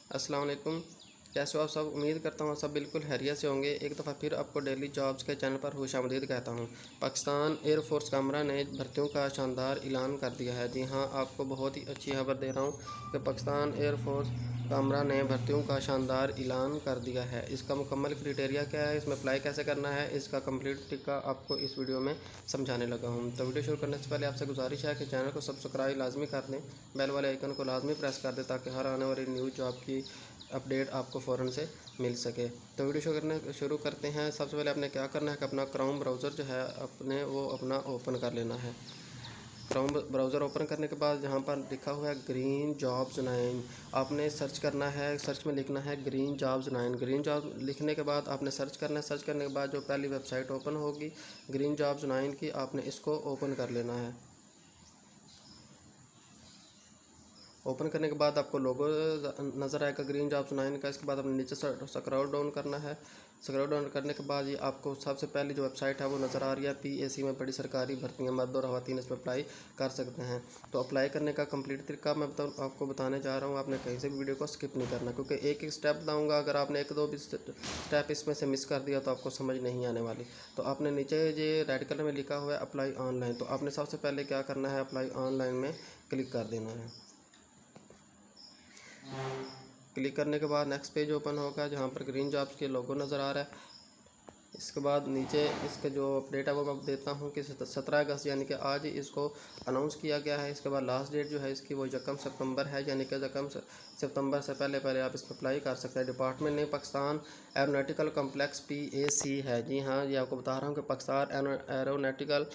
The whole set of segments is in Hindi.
अस्सलाम वालेकुम। कैसे हो आप सब? उम्मीद करता हूँ सब बिल्कुल खैरियत से होंगे। एक दफ़ा फिर आपको डेली जॉब्स के चैनल पर खुशामदीद कहता हूँ। पाकिस्तान एयरफोर्स कामरा ने भर्तियों का शानदार ऐलान कर दिया है। जी हाँ, आपको बहुत ही अच्छी खबर दे रहा हूँ कि पाकिस्तान एयरफोर्स कामरा ने भर्तियों का शानदार ऐलान कर दिया है। इसका मुकम्मल क्राइटेरिया क्या है, इसमें अप्लाई कैसे करना है, इसका कंप्लीट तरीका आपको इस वीडियो में समझाने लगा हूँ। तो वीडियो शुरू करने से पहले आपसे गुजारिश है कि चैनल को सब्सक्राइब लाजमी कर दें, बेल वाले आइकन को लाजमी प्रेस कर दें ताकि हर आने वाली न्यू जॉब की अपडेट आपको फ़ौरन से मिल सके। तो वीडियो शुरू करते हैं। सबसे पहले आपने क्या करना है कि अपना क्रोम ब्राउज़र जो है अपना ओपन कर लेना है। क्रोम ब्राउज़र ओपन करने के बाद जहाँ पर लिखा हुआ है ग्रीन जॉब्स 9, आपने सर्च करना है। सर्च में लिखना है ग्रीन जॉब्स 9। ग्रीन जॉब लिखने के बाद आपने सर्च करना है। सर्च करने के बाद जो पहली वेबसाइट ओपन होगी ग्रीन जॉब्स 9 की, आपने इसको ओपन कर लेना है। ओपन करने के बाद आपको लोगो नज़र आएगा ग्रीन जॉब्स 9 का। इसके बाद आपने नीचे स्क्रॉल डाउन करना है। स्क्रॉल डाउन करने के बाद ये आपको सबसे पहली जो वेबसाइट है वो नज़र आ रही है। PAC में बड़ी सरकारी भर्तियाँ, मर्द और ख़वातीन इसमें अप्लाई कर सकते हैं। तो अप्लाई करने का कंप्लीट तरीका मैं आपको बताने जा रहा हूँ। आपने कहीं से भी वीडियो को स्किप नहीं करना, क्योंकि एक एक स्टेप बताऊँगा। अगर आपने एक दो भी स्टेप इसमें से मिस कर दिया तो आपको समझ नहीं आने वाली। तो आपने नीचे ये रेड कलर में लिखा हुआ है अप्लाई ऑनलाइन, तो आपने सबसे पहले क्या करना है, अप्लाई ऑनलाइन में क्लिक कर देना है। क्लिक करने के बाद नेक्स्ट पेज ओपन होगा जहाँ पर ग्रीन जॉब्स के लोगो नज़र आ रहा है। इसके बाद नीचे इसका जो अपडेट है वो मैं देता हूँ कि 17 अगस्त यानी कि आज ही इसको अनाउंस किया गया है। इसके बाद लास्ट डेट जो है इसकी वो 1 सितंबर है, यानी कि 1 सितंबर से पहले आप इसमें अप्लाई कर सकते हैं। डिपार्टमेंट ने पाकिस्तान एरोनॉटिकल कॉम्प्लेक्स PAC है। जी हाँ, ये आपको बता रहा हूँ कि पाकिस्तान एरोनॉटिकल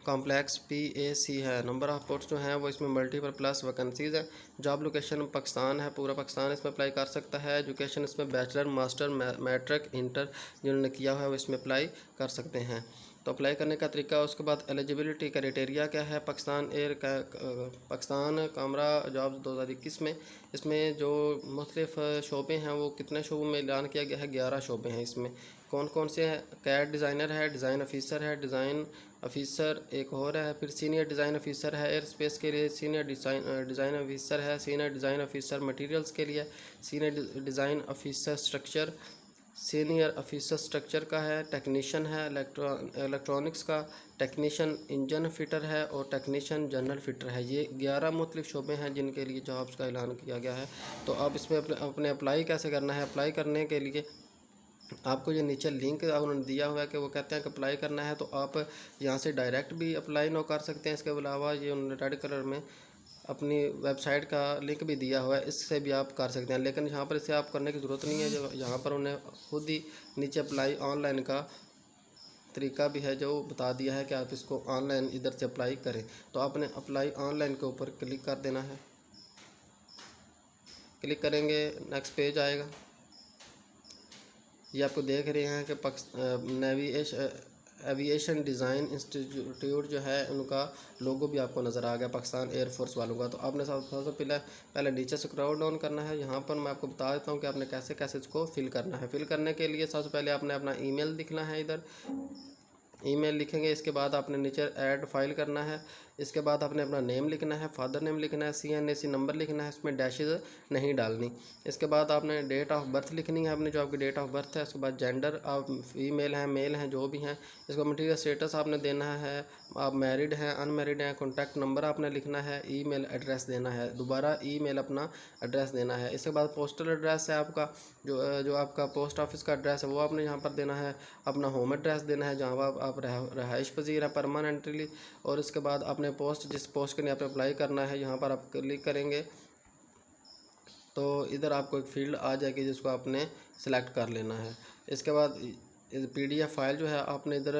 कॉम्प्लेक्स PAC है। नंबर ऑफ़ पोस्ट जो हैं वो इसमें मल्टीपल प्लस वैकेंसीज़ है। जॉब लोकेशन पाकिस्तान है, पूरा पाकिस्तान इसमें अप्लाई कर सकता है। एजुकेशन इसमें बैचलर, मास्टर, मैट्रिक, इंटर जिन्होंने किया हुआ है वो इसमें अप्लाई कर सकते हैं। तो अप्लाई करने का तरीका, उसके बाद एलिजिबिलिटी क्राइटेरिया क्या है पाकिस्तान कामरा जॉब्स 2021 में। इसमें जो मुख्तलिफ शोबे हैं वो कितने शोबों में ऐलान किया गया है, 11 शोबे हैं। इसमें कौन कौन से हैं? कैड डिज़ाइनर है, डिज़ाइन ऑफिसर है, डिज़ाइन ऑफिसर एक और है, फिर सीनियर डिज़ाइन ऑफिसर है एयर स्पेस के लिए, सीनियर डिज़ाइन ऑफिसर है, सीनियर डिज़ाइन ऑफिसर मटेरियल्स के लिए, senior design officer structure, senior officer structure का है, टेक्नीशियन है, इलेक्ट्रॉनिक्स का टेक्नीशियन, इंजन फिटर है और टेक्नीशियन जनरल फिटर है। ये 11 मुख्तलिफ शोबे हैं जिनके लिए जॉब्स का ऐलान किया गया है। तो अब इसमें अपने अप्लाई कैसे करना है? अप्लाई करने के लिए आपको ये नीचे लिंक उन्होंने दिया हुआ है कि वो कहते हैं कि अप्लाई करना है, तो आप यहाँ से डायरेक्ट भी अप्लाई नो कर सकते हैं। इसके अलावा ये उन्होंने रेड कलर में अपनी वेबसाइट का लिंक भी दिया हुआ है, इससे भी आप कर सकते हैं। लेकिन यहाँ पर इसे आप करने की ज़रूरत नहीं है। जो यहाँ पर उन्हें खुद ही नीचे अप्लाई ऑनलाइन का तरीका भी है जो बता दिया है कि आप इसको ऑनलाइन इधर से अप्लाई करें। तो आपने अप्लाई ऑनलाइन के ऊपर क्लिक कर देना है। क्लिक करेंगे नेक्स्ट पेज आएगा। ये आपको देख रहे हैं कि एविएशन डिज़ाइन इंस्टीट्यूट जो है उनका लोगो भी आपको नज़र आ गया पाकिस्तान एयरफोर्स वालों का। तो आपने सबसे पहले नीचे स्क्रॉल डाउन करना है। यहाँ पर मैं आपको बता देता हूँ कि आपने कैसे कैसे इसको फिल करना है। फिल करने के लिए सबसे पहले आपने अपना ईमेल लिखना है। इधर ईमेल लिखेंगे, इसके बाद आपने नीचे ऐड फाइल करना है। इसके बाद आपने अपना नेम लिखना है, फादर नेम लिखना है, CNAC नंबर लिखना है, इसमें डैशेज नहीं डालनी। इसके बाद आपने डेट ऑफ बर्थ लिखनी है अपनी, जो आपकी डेट ऑफ बर्थ है। उसके बाद जेंडर, आप फीमेल हैं मेल हैं जो भी हैं। इसको मटीरियल स्टेटस आपने देना है, आप मैरिड हैं अनमैरिड हैं। कॉन्टैक्ट नंबर आपने लिखना है, ईमेल एड्रेस देना है, दोबारा ईमेल अपना एड्रेस देना है। इसके बाद पोस्टल एड्रेस है आपका, जो आपका पोस्ट ऑफिस का एड्रेस है वो आपने यहाँ पर देना है। अपना होम एड्रेस देना है जहाँ आप रहाइश पजीर है परमानेंटली। और इसके बाद अपने जिस पोस्ट के लिए आप अप्लाई करना है यहाँ पर आप क्लिक करेंगे तो इधर आपको एक फील्ड आ जाएगी जिसको आपने सेलेक्ट कर लेना है। इसके बाद PDF फाइल जो है आपने इधर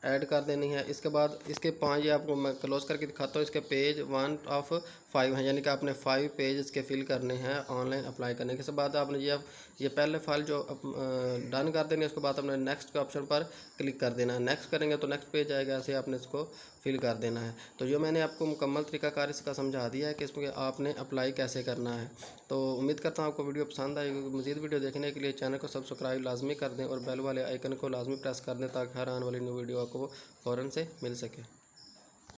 ऐड कर देनी है। इसके बाद इसके 5, ये आपको मैं क्लोज करके दिखाता हूँ। इसके पेज 1 of 5 हैं, यानी कि आपने 5 पेज इसके फिल करने हैं ऑनलाइन अप्लाई करने के बाद आपने ये पहले फाइल जो डन कर देनी है। उसके बाद आपने नेक्स्ट के ऑप्शन पर क्लिक कर देना है। नेक्स्ट करेंगे तो नेक्स्ट पेज आएगा, ऐसे आपने इसको फिल कर देना है। तो जो मैंने आपको मुकम्मल तरीकाकार इसका समझा दिया है कि इसमें आपने अप्लाई कैसे करना है। तो उम्मीद करता हूँ आपको वीडियो पसंद आएगी। मज़ीद वीडियो देखने के लिए चैनल को सब्सक्राइब लाजमी कर दें और बेल वाले आइकन को लाजमी प्रेस कर दें ताकि हर आने वाली न्यू वीडियो आपको फ़ौरन से मिल सके।